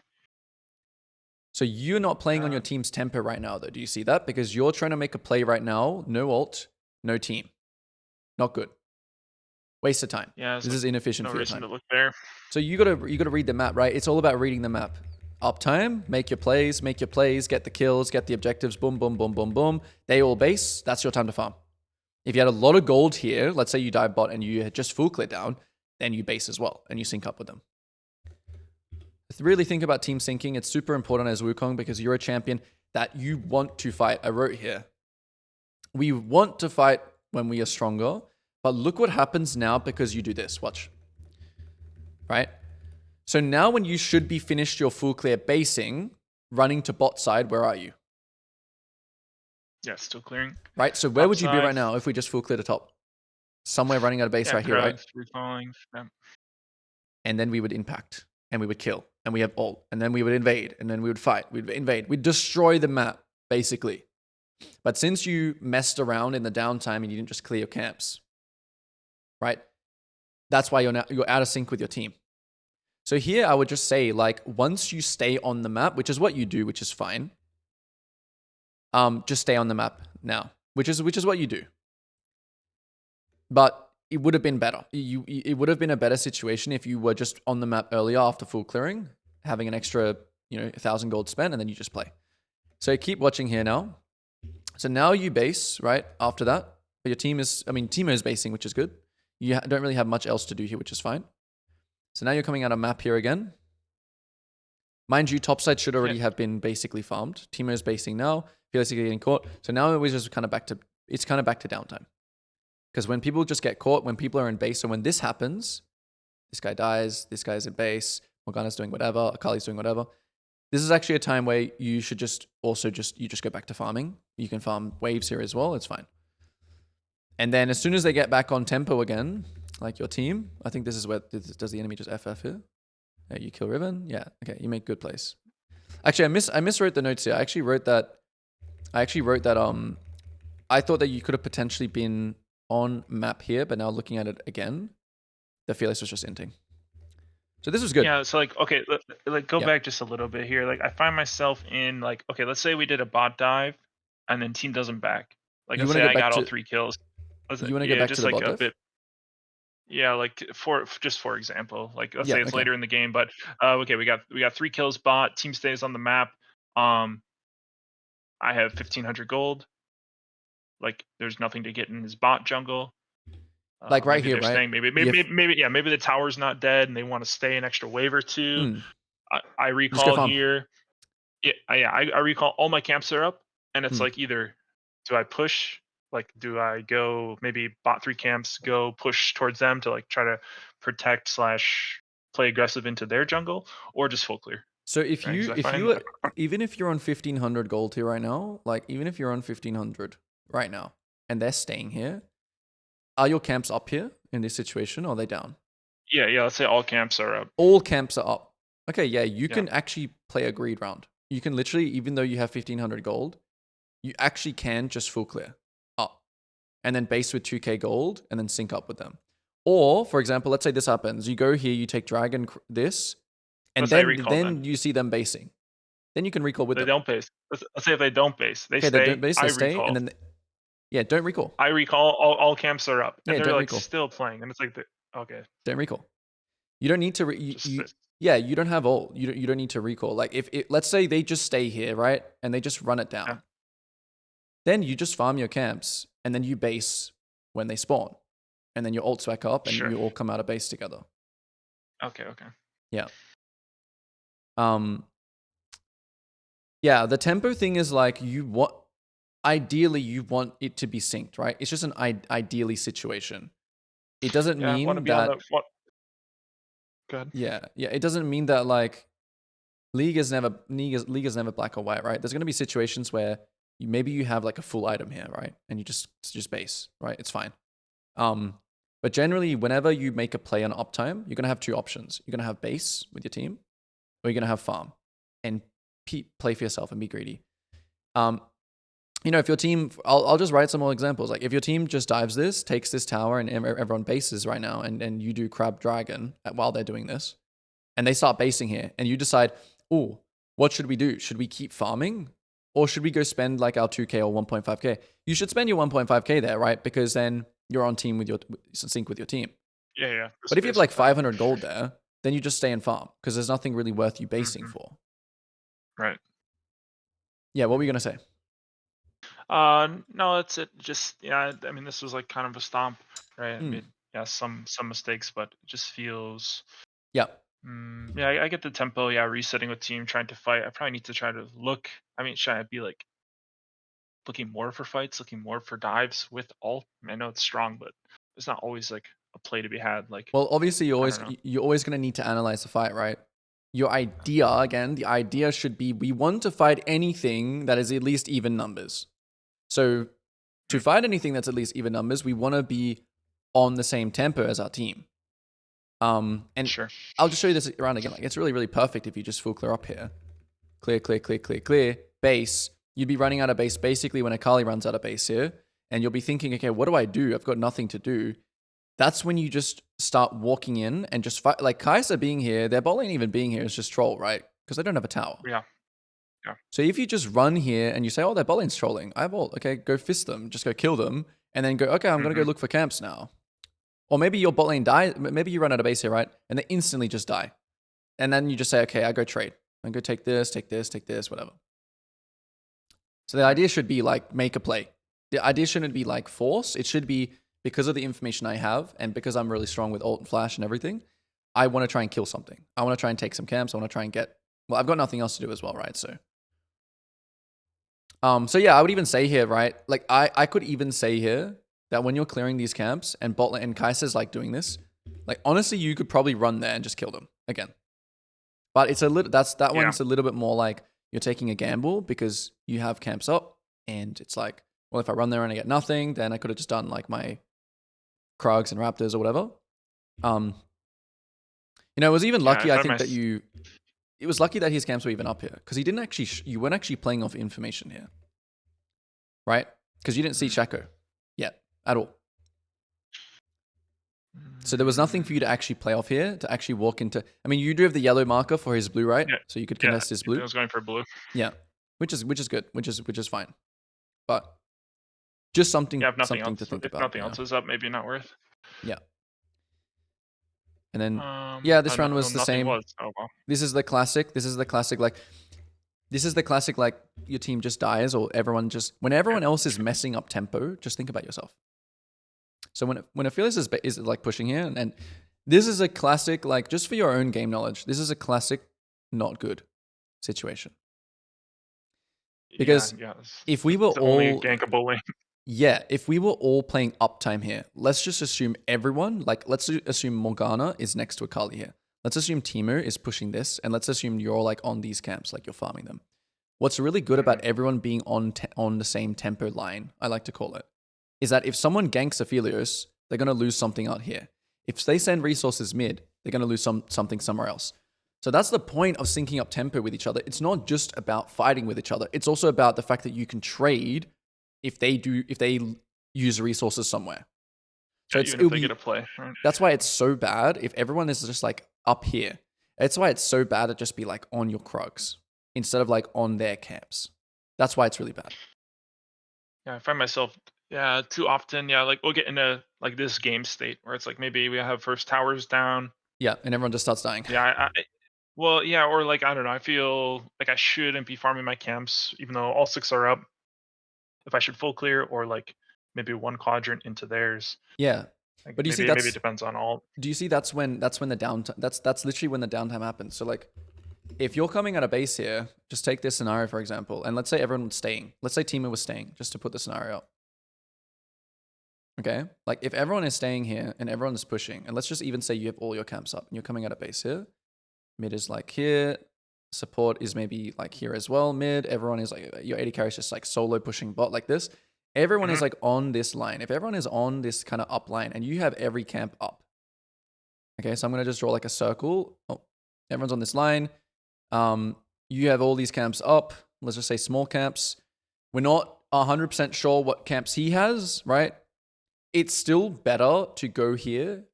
So you're not playing on your team's tempo right now, though. Do you see that? Because you're trying to make a play right now. No ult, no team. Not good. Waste of time. Yeah, this is inefficient for your reason time. to look there. So you gotta read the map, right? It's all about reading the map. Uptime, make your plays, get the kills, get the objectives, boom, boom, boom, boom, boom. They all base. That's your time to farm. If you had a lot of gold here, let's say you dive bot and you had just full clear down, then you base as well and you sync up with them. Really think about team syncing. It's super important as Wukong because you're a champion that you want to fight. I wrote here, we want to fight when we are stronger, but look what happens now because you do this. Watch. Right? So now when you should be finished your full clear basing, running to bot side, where are you? Yeah, still clearing. Right? So where would you be right now if we just full clear the top? Somewhere running out of base right here, right? Recalling. Yeah. And then we would impact and we would kill and we have ult and then we would invade and then we would fight. We'd invade. We'd destroy the map, basically. But since you messed around in the downtime and you didn't just clear your camps, right? That's why you're out of sync with your team. So here I would just say, like, once you stay on the map, which is what you do, which is fine. Just stay on the map now, which is what you do. But it would have been better. It would have been a better situation if you were just on the map earlier after full clearing, having an extra, 1,000 gold spent, and then you just play. So keep watching here now. So now you base, right, after that. But your team is, Teemo is basing, which is good. You don't really have much else to do here, which is fine. So now you're coming out of map here again. Mind you, topside should already have been basically farmed. Teemo is basing now. Felix is getting caught. So now we're just kind of back to downtime. Because when people just get caught, when people are in base, so when this happens, this guy dies, this guy's in base, Morgana's doing whatever, Akali's doing whatever. This is actually a time where you should just go back to farming. You can farm waves here as well. It's fine. And then as soon as they get back on tempo again, like your team, I think this is where, does the enemy just FF here? Yeah, you kill Riven? Yeah, okay, you make good plays. Actually, I miswrote the notes here. I actually wrote that I thought that you could have potentially been on map here, but now looking at it again, the Felix was just inting. So this was good. Yeah, so like okay, like go Yeah. back just a little bit here. Like I find myself in like okay, let's say we did a bot dive, and then team doesn't back. Like You let's want to say get I back got all to 3 kills. you want to get Yeah, back to just the like bot a diff? bit. Yeah, like just for example, like let's Yeah. say it's Okay. later in the game, but okay, we got 3 kills bot. Team stays on the map. Um, I have 1,500 gold. Like there's nothing to get in his bot jungle. Like right Maybe here, they're right? staying. You have, Maybe the tower's not dead and they want to stay an extra wave or two. mm, I just go recall farm. here. I recall all my camps are up, and it's Mm. like either do I push, like do I go maybe bot 3 camps, go push towards them to like try to protect slash play aggressive into their jungle, or just full clear, So right? Because I if find you even if you're on 1500 gold here right now, like even if you're on 1500 right now and they're staying here, are your camps up here in this situation or are they down? yeah, let's say all camps are up. All camps are up. Okay, yeah, you Yeah, can actually play a greed round. You can literally, even though you have 1500 gold, you actually can just full clear up and then base with 2k gold and then sync up with them. Or, for example, let's say this happens. You go here, you take dragon this, and let's say I recall then. then you see them basing. Then you can recall with They them. don't base. Let's say if they don't base, they Okay, they don't stay. base, I they stay, and recall. then yeah, don't recall. I recall all camps are up, Yeah, and they're don't like recall. still playing, and it's like okay, Don't recall. You don't need to. just this. Yeah, you don't have all. You don't need to recall. Like if let's say they just stay here, right, and they just run it Yeah, down, then you just farm your camps, and then you base when they spawn, and then your ults back up, and sure. you all come out of base together. Okay. Yeah. Um. Yeah, the tempo thing is like ideally you want it to be synced, right? It's just an ideally situation. It doesn't Yeah, want to mean be on the that what? Good. yeah, it doesn't mean that like league is never black or white, right? There's going to be situations where maybe you have like a full item here, right? And you just base, right? It's fine. But generally whenever you make a play on uptime, you're going to have two options. You're going to have base with your team or you're going to have farm and play for yourself and be greedy. You know, if your team, I'll just write some more examples. Like if your team just dives this, takes this tower, and everyone bases right now, and you do crab dragon while they're doing this, and they start basing here, and you decide, oh, what should we do? Should we keep farming, or should we go spend like our 2k or 1.5k? You should spend your 1.5k there, right? Because then you're on team with your sync with your team. Yeah. But if you have Space like with them. 500 gold there, then you just stay and farm because there's nothing really worth you basing Mhm. for. Right. Yeah, what were you gonna say? No, that's it. Just yeah, I mean, this was like kind of a stomp, right? I Mm. made yeah some mistakes, but it just feels. Yeah. Yeah, I get the tempo. Yeah, resetting with team, trying to fight. I probably need to try to look. I mean, should I be like looking more for fights, looking more for dives with ult? I know it's strong, but it's not always like a play to be had. Like Well, obviously, I don't know. you're always gonna need to analyze the fight, right? Your idea, again, the idea should be we want to fight anything that is at least even numbers. So to Mm, fight anything that's at least even numbers, we want to be on the same tempo as our team. And sure. I'll just show you this around again. Like it's really, really perfect if you just full clear up here. Clear, base. You'd be running out of base basically when Akali runs out of base here. And you'll be thinking, okay, what do I do? I've got nothing to do. That's when you just start walking in and just fight. Like Kai'Sa being here, their bot lane even being here is just troll, right? Because they don't have a tower. Yeah. So if you just run here and you say, oh, their bot lane's trolling, I have ult. Okay, go fist them. Just go kill them. And then go, okay, I'm going to go Hmm. look for camps now. Or maybe your bot lane dies. Maybe you run out of base here, right? And they instantly just die. And then you just say, okay, I go trade. I go take this, whatever. So the idea should be like make a play. The idea shouldn't be like force. It should be because of the information I have and because I'm really strong with ult and flash and everything, I want to try and kill something. I want to try and take some camps. I want to try and get, well, I've got nothing else to do as well, right? So yeah, I would even say here, right? Like I could even say here that when you're clearing these camps and bot lane and Kai'Sa's like doing this, like honestly, you could probably run there and just kill them again. But it's a little, that Yeah. one's a little bit more like you're taking a gamble because you have camps up and it's like, well, if I run there and I get nothing, then I could have just done like my Krugs and Raptors or whatever. You know, it was even Yeah. I lucky, I find think that it was lucky that his camps were even up here because he didn't actually, you weren't actually playing off information here, right? Because you didn't see Shaco yet at all. So there was nothing for you to actually play off here, to actually walk into. I mean, you do have the yellow marker for his blue, right? Yeah, So you could yeah. contest his I blue. was going for blue. Yeah, which is good, which is fine. But just something Yeah, if nothing to else, think if about. nothing Yeah, else is up, maybe not worth. yeah. And then yeah, this round No, was the nothing same. was. Oh well. This is the classic. This is the classic. Like this is the classic. Like your team just dies, or everyone just when everyone else is messing up tempo, just think about yourself. So when Aphelios is like pushing here, and this is a classic. Like just for your own game knowledge, this is a classic not good situation. Yeah, Because yeah. if we were It's the only all, gankable lane. yeah, if we were all playing uptime here, let's just assume everyone, like let's assume Morgana is next to Akali here. Let's assume Timu is pushing this, and let's assume you're like on these camps, like you're farming them. What's really good about everyone being on the same tempo line, I like to call it, is that if someone ganks Aphelios, they're going to lose something out here. If they send resources mid, they're going to lose something somewhere else. So that's the point of syncing up tempo with each other. It's not just about fighting with each other. It's also about the fact that you can trade if they use resources somewhere. So Yeah, even if they get a play. Right? that's why it's so bad if everyone is just like up here. That's why it's so bad to just be like on your Krugs instead of like on their camps. That's why it's really bad. Yeah, I find myself too often. Yeah, like we'll get into like this game state where it's like maybe we have first towers down. Yeah, and everyone just starts dying. Yeah, well, yeah, or like I don't know. I feel like I shouldn't be farming my camps, even though all 6 are up. If I should full clear or like maybe one quadrant into theirs. Yeah. Like But do you see maybe it depends on all. do you see that's when the downtime that's literally when the downtime happens. So like if you're coming at a base here, just take this scenario for example, and let's say everyone was staying. Let's say Timu was staying, just to put the scenario up. Okay? Like if everyone is staying here and everyone is pushing, and let's just even say you have all your camps up and you're coming at a base here. Mid is like here. Support is maybe like here as well. Mid, everyone is like your AD carry is just like solo pushing bot like this. Everyone is like on this line. If everyone is on this kind of up line and you have every camp up. Okay, so I'm gonna just draw like a circle. Oh, everyone's on this line. You have all these camps up. Let's just say small camps. We're not 100% sure what camps he has, right? It's still better to go here.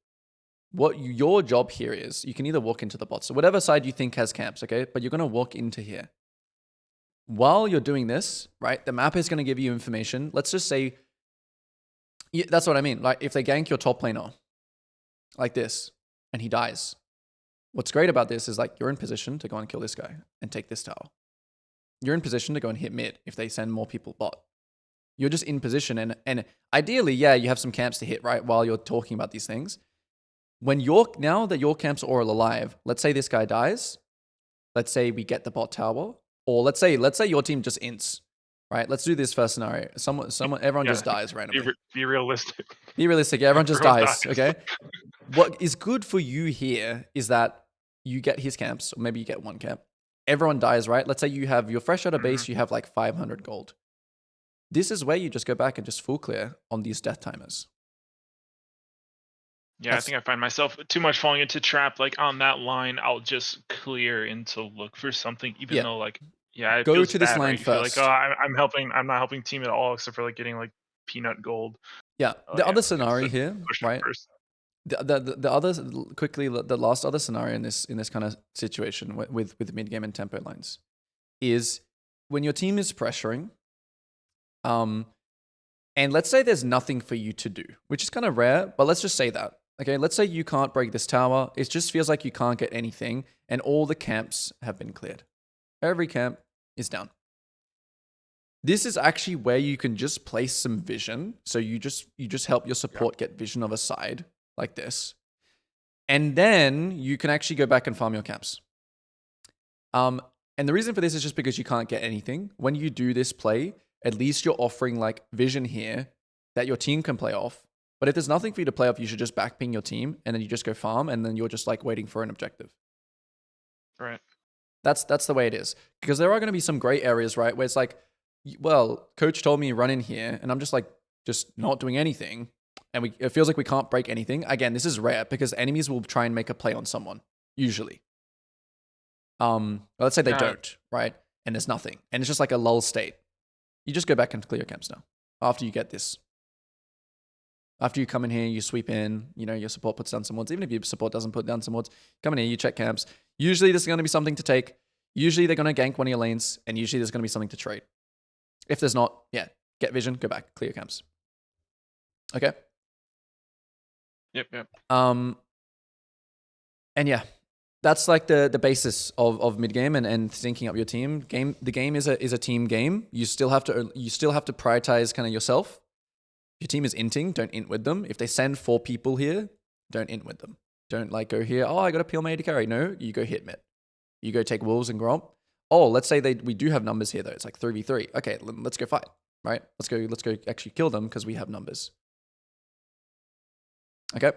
What your job here is, you can either walk into the bot. So whatever side you think has camps, okay? But you're going to walk into here. While you're doing this, right, the map is going to give you information. Let's just say, yeah, that's what I mean. Like if they gank your top laner like this and he dies, what's great about this is like you're in position to go and kill this guy and take this tower. You're in position to go and hit mid if they send more people bot. You're just in position and ideally, yeah, you have some camps to hit, right, while you're talking about these things. Now that your camps are all alive, let's say this guy dies. Let's say we get the bot tower, or let's say your team just ints, right? Let's do this first scenario. Everyone just dies randomly. Be realistic. Be realistic. Everyone just Everyone dies. Okay. What is good for you here is that you get his camps, or maybe you get one camp. Everyone dies, right? Let's say you're fresh out of base. You have like 500 gold. This is where you just go back and just full clear on these death timers. Yeah, I think I find myself too much falling into trap. Like on that line, I'll just clear in to look for something, even though like it Go feels to this bad, line right? You feel like first. I'm helping. I'm not helping team at all, except for like getting like peanut gold. Yeah. The other scenario instead here, push it right? first. The other quickly the last other scenario in this kind of situation with mid game and tempo lines is when your team is pressuring, and let's say there's nothing for you to do, which is kind of rare, but let's just say that. Okay, let's say you can't break this tower. It just feels like you can't get anything, and all the camps have been cleared. Every camp is down. This is actually where you can just place some vision. So you just help your support get vision of a side like this. And then you can actually go back and farm your camps. And the reason for this is just because you can't get anything. When you do this play, at least you're offering like vision here that your team can play off. But if there's nothing for you to play off, you should just backping your team and then you just go farm and then you're just like waiting for an objective. Right. That's the way it is. Because there are going to be some gray areas, right? Where it's like, well, coach told me run in here and I'm just like, just not doing anything. And it feels like we can't break anything. Again, this is rare because enemies will try and make a play on someone, usually. Let's say they don't, right? And there's nothing. And it's just like a lull state. You just go back and clear your camps now after you get this. After you come in here, you sweep in, you know, your support puts down some wards. Even if your support doesn't put down some wards, come in here, you check camps. Usually there's going to be something to take. Usually they're going to gank one of your lanes, and usually there's going to be something to trade. If there's not, yeah, get vision, go back, clear camps. Okay? Yep. And yeah, that's like the basis of mid game and syncing up your team. The game is a team game. You still have to prioritize kind of yourself. If your team is inting, don't int with them. If they send 4 people here, don't int with them. Don't like go here. Oh, I got to peel my AD carry. No, you go hit mid. You go take wolves and gromp. Oh, let's say we do have numbers here though. It's like 3v3. Okay, let's go fight. Right? Let's go actually kill them because we have numbers. Okay.